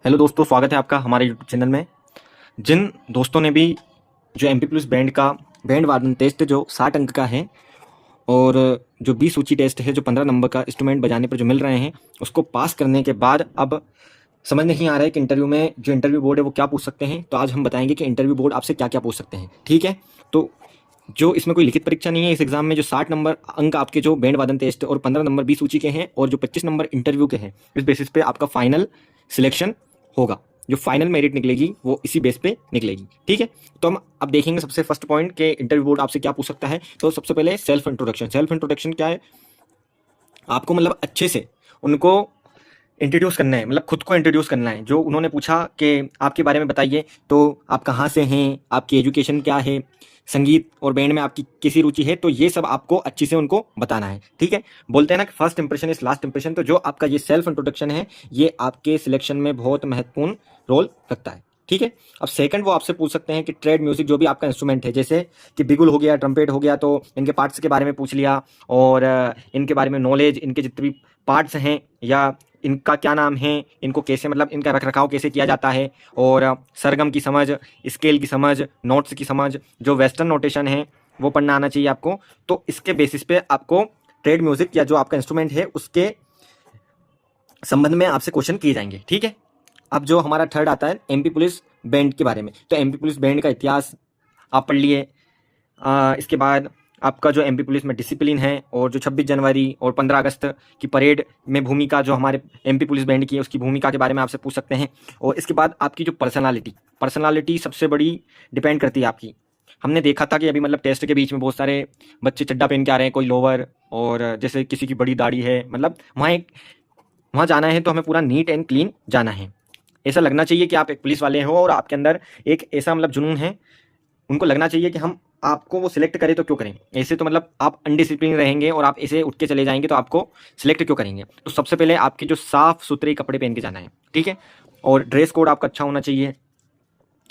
Hello दोस्तों, स्वागत है आपका हमारे यूट्यूब चैनल में। जिन दोस्तों ने भी जो एमपी पुलिस बैंड का बैंड वादन टेस्ट जो 60 अंक का है और जो 20 सूची टेस्ट है जो 15 नंबर का इंस्ट्रूमेंट बजाने पर जो मिल रहे हैं, उसको पास करने के बाद अब समझ नहीं आ रहा है कि इंटरव्यू में जो इंटरव्यू बोर्ड है वो क्या पूछ सकते हैं। तो आज हम बताएंगे कि इंटरव्यू बोर्ड आपसे क्या क्या पूछ सकते हैं। ठीक है, तो जो इसमें कोई लिखित परीक्षा नहीं है। इस एग्जाम में जो 60 नंबर अंक आपके जो बैंड वादन टेस्ट और 15 नंबर 20 सूची के हैं और जो 25 नंबर इंटरव्यू के हैं, इस बेसिस पे आपका फाइनल सिलेक्शन होगा। जो फाइनल मेरिट निकलेगी वो इसी बेस पे निकलेगी। ठीक है, तो हम अब देखेंगे सबसे फर्स्ट पॉइंट के इंटरव्यू बोर्ड आपसे क्या पूछ सकता है। तो सबसे पहले सेल्फ इंट्रोडक्शन। सेल्फ इंट्रोडक्शन क्या है? आपको मतलब अच्छे से उनको इंट्रोड्यूस करना है, मतलब खुद को इंट्रोड्यूस करना है। जो उन्होंने पूछा कि आपके बारे में बताइए, तो आप कहाँ से हैं, आपकी एजुकेशन क्या है, संगीत और बैंड में आपकी किसी रुचि है, तो ये सब आपको अच्छे से उनको बताना है। ठीक है, बोलते हैं ना कि first impression is last impression. तो जो आपका ये सेल्फ इंट्रोडक्शन है ये आपके सिलेक्शन में बहुत महत्वपूर्ण रोल रखता है। ठीक है, अब सेकंड वो आपसे पूछ सकते हैं कि ट्रेड म्यूजिक जो भी आपका इंस्ट्रूमेंट है, जैसे कि बिगुल हो गया, ट्रम्पेट हो गया, तो इनके पार्ट्स के बारे में पूछ लिया और इनके बारे में नॉलेज, इनके जितने भी पार्ट्स हैं या इनका क्या नाम है, इनको कैसे मतलब इनका रख रखाव कैसे किया जाता है, और सरगम की समझ, स्केल की समझ, नोट्स की समझ, जो वेस्टर्न नोटेशन है वो पढ़ना आना चाहिए आपको। तो इसके बेसिस पे आपको ट्रेड म्यूजिक या जो आपका इंस्ट्रूमेंट है उसके संबंध में आपसे क्वेश्चन किए जाएंगे। ठीक है, अब जो हमारा थर्ड आता है एमपी पुलिस बैंड के बारे में। तो एमपी पुलिस बैंड का इतिहास आप पढ़ लिए। इसके बाद आपका जो एमपी पुलिस में डिसिप्लिन है और जो 26 जनवरी और 15 अगस्त की परेड में भूमिका जो हमारे एमपी पुलिस बैंड की है उसकी भूमिका के बारे में आपसे पूछ सकते हैं। और इसके बाद आपकी जो पर्सनालिटी सबसे बड़ी डिपेंड करती है आपकी। हमने देखा था कि अभी मतलब टेस्ट के बीच में बहुत सारे बच्चे चड्डा पहन के आ रहे हैं, कोई लोवर, और जैसे किसी की बड़ी दाढ़ी है, मतलब वहाँ जाना है तो हमें पूरा नीट एंड क्लीन जाना है। ऐसा लगना चाहिए कि आप एक पुलिस वाले हो और आपके अंदर एक ऐसा मतलब जुनून है। उनको लगना चाहिए कि हम आपको वो सिलेक्ट करें तो क्यों करें। ऐसे तो मतलब आप अनडिसिप्लिन रहेंगे और आप ऐसे उठ के चले जाएंगे तो आपको सिलेक्ट क्यों करेंगे। तो सबसे पहले आपके जो साफ सुथरे कपड़े पहन के जाना है। ठीक है, और ड्रेस कोड आपका अच्छा होना चाहिए,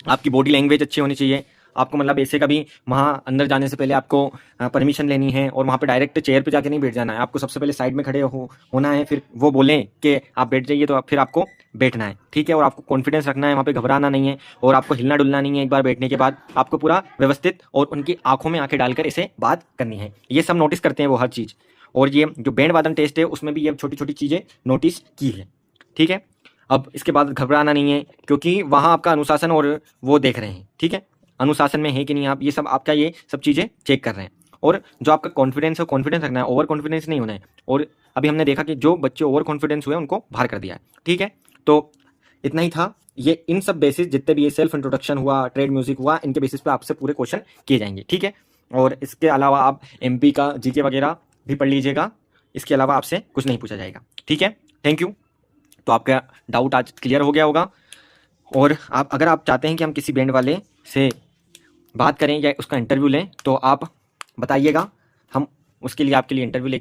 आपकी बॉडी लैंग्वेज अच्छी होनी चाहिए। आपको मतलब ऐसे कभी वहाँ अंदर जाने से पहले आपको परमिशन लेनी है और वहाँ पे डायरेक्ट चेयर पे जाके नहीं बैठ जाना है। आपको सबसे पहले साइड में खड़े होना है, फिर वो बोलें कि आप बैठ जाइए तो फिर आपको बैठना है। ठीक है, और आपको कॉन्फिडेंस रखना है, वहाँ पे घबराना नहीं है और आपको हिलना डुलना नहीं है। एक बार बैठने के बाद आपको पूरा व्यवस्थित और उनकी आंखों में आंखें डालकर ऐसे बात करनी है। ये सब नोटिस करते हैं वो हर चीज़। और ये जो बैंड वादन टेस्ट है उसमें भी ये छोटी छोटी चीज़ें नोटिस की है। ठीक है, अब इसके बाद घबराना नहीं है क्योंकि वहाँ आपका अनुशासन और वो देख रहे हैं। ठीक है, अनुशासन में है कि नहीं आप, ये सब आपका ये सब चीज़ें चेक कर रहे हैं। और जो आपका कॉन्फिडेंस है कॉन्फिडेंस रखना है, ओवर कॉन्फिडेंस नहीं होना है। और अभी हमने देखा कि जो बच्चे ओवर कॉन्फिडेंस हुए उनको बाहर कर दिया है। ठीक है, तो इतना ही था। ये इन सब बेसिस जितने भी ये सेल्फ इंट्रोडक्शन हुआ, ट्रेड म्यूजिक हुआ, इनके बेसिस पे आपसे पूरे क्वेश्चन किए जाएंगे। ठीक है, और इसके अलावा आप एमपी का जीके वगैरह भी पढ़ लीजिएगा। इसके अलावा आपसे कुछ नहीं पूछा जाएगा। ठीक है, थैंक यू। तो आपका डाउट आज क्लियर हो गया होगा। और आप अगर आप चाहते हैं कि हम किसी बैंड वाले से बात करें या उसका इंटरव्यू लें तो आप बताइएगा, हम उसके लिए आपके लिए इंटरव्यू ले